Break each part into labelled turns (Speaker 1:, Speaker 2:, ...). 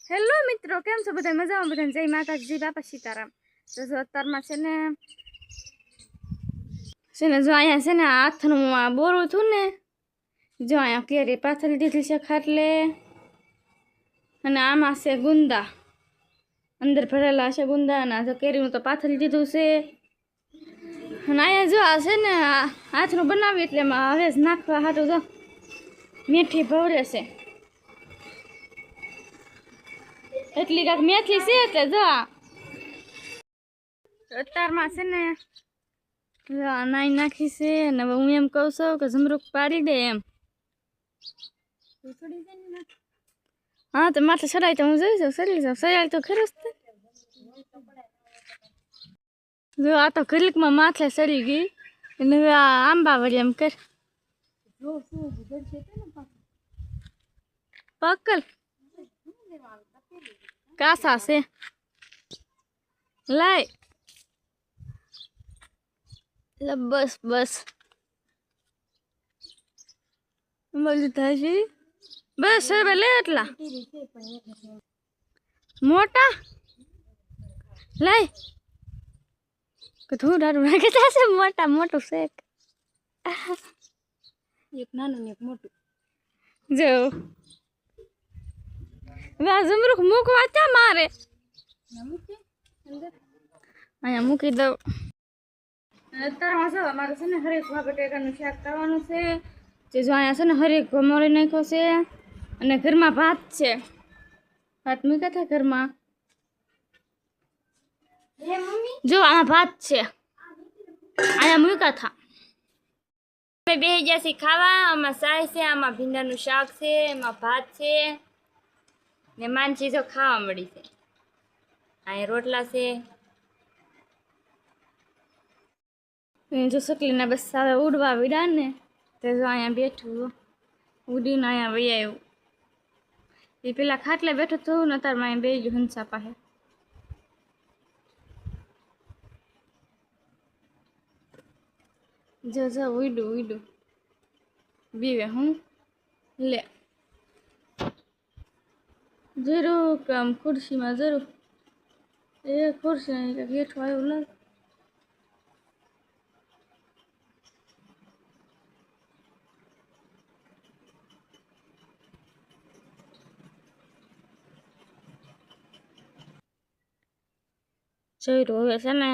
Speaker 1: Hello મિત્રો, કેમ છો બધા? મજામાં? બધા જય માતાજી, બાપા સીતારામ. તો જો અત્યારમાં છે ને જો અહીંયા છે ને હાથનું આ બોરું હતું ને, જો અહીંયા કેરી પાથરી દીધી છે ખાટલે, અને આમાં છે ગુંદા, અંદર ભરેલા છે ગુંદા, અને આ કેરીનું તો પાથરી દીધું છે. અને અહીંયા જો આ છે ને હાથનું બનાવી એટલે એમાં હવે જ નાખવા હાટું જો મેથી ભવરે છે, એટલી કાંક મેથી છે. એટલે જો અત્યારમાં છે ને નાઈ નાખી છે, અને હવે હું એમ કહું છું કે ઝમરૂક પાડી દે એમ. હા તો માથે સડાય તો હું જોઈ જાઉં, સડી જાઉં, સડાય તો ખરું જ. જો આ તો ઘડીકમાં માથે સડી ગઈ, અને હવે આ આંબા વળી એમ કર પકલ કાસા છે લાય બસ બસ બધું થાય બસ હવે લે એટલા મોટા લાય કે થોડું ડાડું નાખી થશે. મોટા મોટું શેક એક નાનું ને એક મોટું જો ઝમરૂખ મૂકવા ત્યાં મારે અહીંયા મૂકી દઉં. અત્યારમાં છે અમારે છે ને હરેક બટેકાનું શાક કરવાનું છે. જે જો અહીંયા છે ને હરેક મળી નાખ્યો છે, અને ઘરમાં ભાત છે. ભાત મૂક્યા હતા ઘરમાં, જો આમાં ભાત છે, અહીંયા મૂક્યા હતા. અમે બેસી ગયા છીએ ખાવા. આમાં સાય છે, આમાં ભીંડાનું શાક છે, એમાં ભાત છે, ને માનસી જો ખાવા મળી છે. અહીંયા રોટલા છે. જો શકલીને બસ હવે ઉડવા વિડા ને તે જો અહીંયા બેઠું ઉડીને અહીંયા વહી આવ્યું. એ પેલા ખાટલે બેઠું થયું ને તારમાં અહીંયા બે ગયું હંસા પાસે. જો જો ઉડું ઉડું બીવે હું લે જરૂર કામ ખુરશીમાં જરૂર એ ખુરશી હેઠું આવ્યું લાગે. જોયું હવે છે ને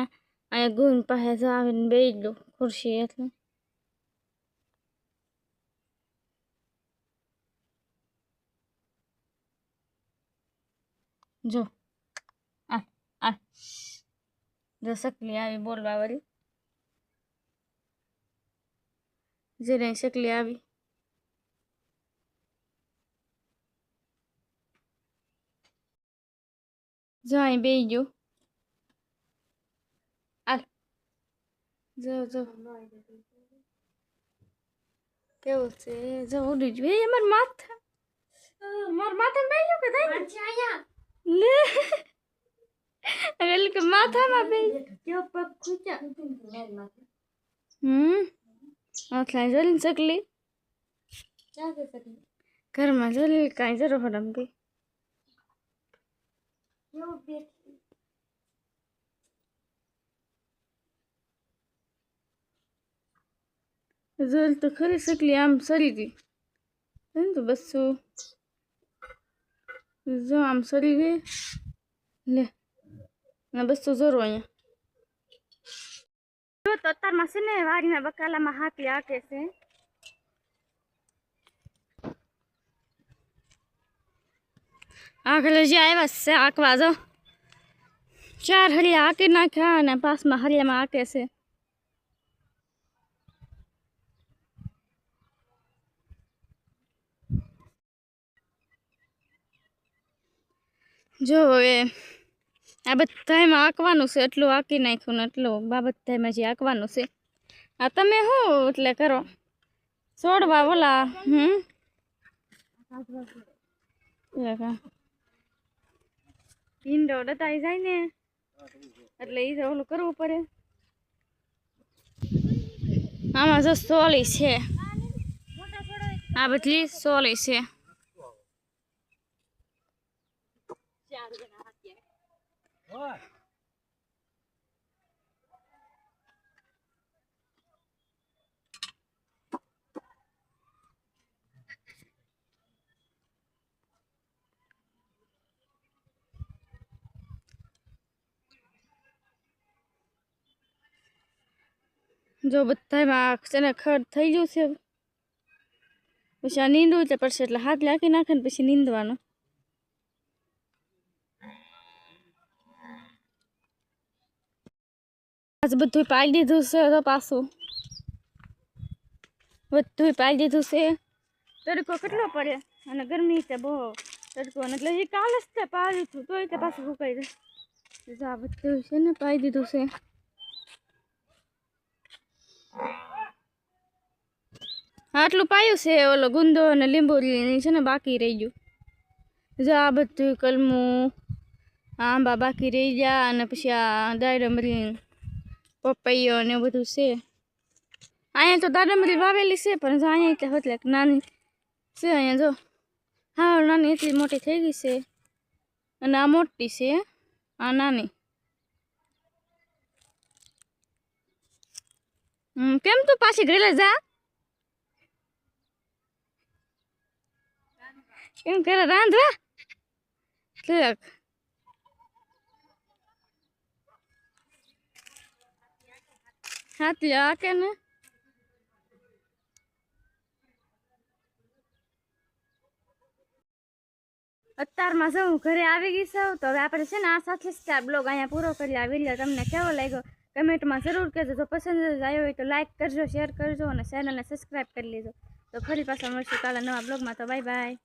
Speaker 1: અહીંયા ગુણ પાસે જ આવીને બેસી ગયું ખુરશી એટલે. જો આ આ જો શકલી આવી બોલવા વાળી, જેને શકલી આવી. જો અહીં બેસી ગયું. જો જો કેવું છે, જો ઉડી ગયું. એ મારા માથા બે ગયું કે થાય લે એટલે કે માથામાં બે આટલા જોઈ શકલી ઘરમાં જોઈ કાંઈ જરૂર રમતી. જોઈ તો ખરી શકલી આમ સરી ગઈ તો બસ જો આમ સરી ગઈ લે ને બસ તો જોરો અહીંયા. જો તો અત્યારમાં છે ને વાડીના બકાલામાં હાથી આકે છે. આગળ જે આવ્યા છે આંકવા જો 4 હરિયા આંકી નાખ્યા, અને પાસમાં હરિયામાં આંકે છે. જો હવે આ બધામાં આંકવાનું છે, એટલું આંકી નાખ્યું ને એટલું બધામાં જે આંકવાનું છે. આ તમે શું એટલે કરો છોડવા બોલા ભીંડો ડતાઈ જાય ને એટલે એ ઓલું કરવું પડે. આમાં જો સોલી છે, આ બધી સોલી છે. જો બધામાં છે ને ખડ થઈ ગયું છે પછી આ નીંદવું એટલે પડશે એટલે હાથ લાખી નાખે ને પછી નીંદવાનું આજ બધું પાડી દીધું છે તો પાછું બધું પાડી દીધું છે તડકો કેટલો પડે અને ગરમી છે બહુ તડકો એટલે એ કાલે જ તે પાડ્યું હતું તોય તે પાછું ફૂંકાઈ જાય આ બધું છે ને પાડી દીધું છે આટલું પાયું છે ઓલો ગુંદો અને લીંબોળી છે ને બાકી રહી ગયું જો આ બધું કલમું આંબા બાકી રહી ગયા અને પછી આ દાડમરી પપૈયો ને એવું બધું છે અહીંયા તો દાડમરી વાવેલી છે પણ જો અહીંયા એટલે હોત નાની છે અહીંયા જો હા નાની એટલી મોટી થઈ ગઈ છે અને આ મોટી છે આ નાની કેમ તું પાછી ઘરે જા કેમ કરે રાંધવા ઠીક હાથ લ્યો કે ને અત્યારમાં જો હું ઘરે આવી ગઈ છું તો હવે આપણે છે ને આ સાથે જ આ બ્લોગ અહીંયા પૂરો કરી આ વિડીયો તમને કેવો લાગ્યો કમેન્ટમાં જરૂર કહેજો જો પસંદ આવ્યો હોય તો લાઈક કરજો શેર કરજો અને ચેનલને સબસ્ક્રાઈબ કરી લેજો તો ફરી પાછા મળશું કાલે નવા બ્લોગમાં તો બાય બાય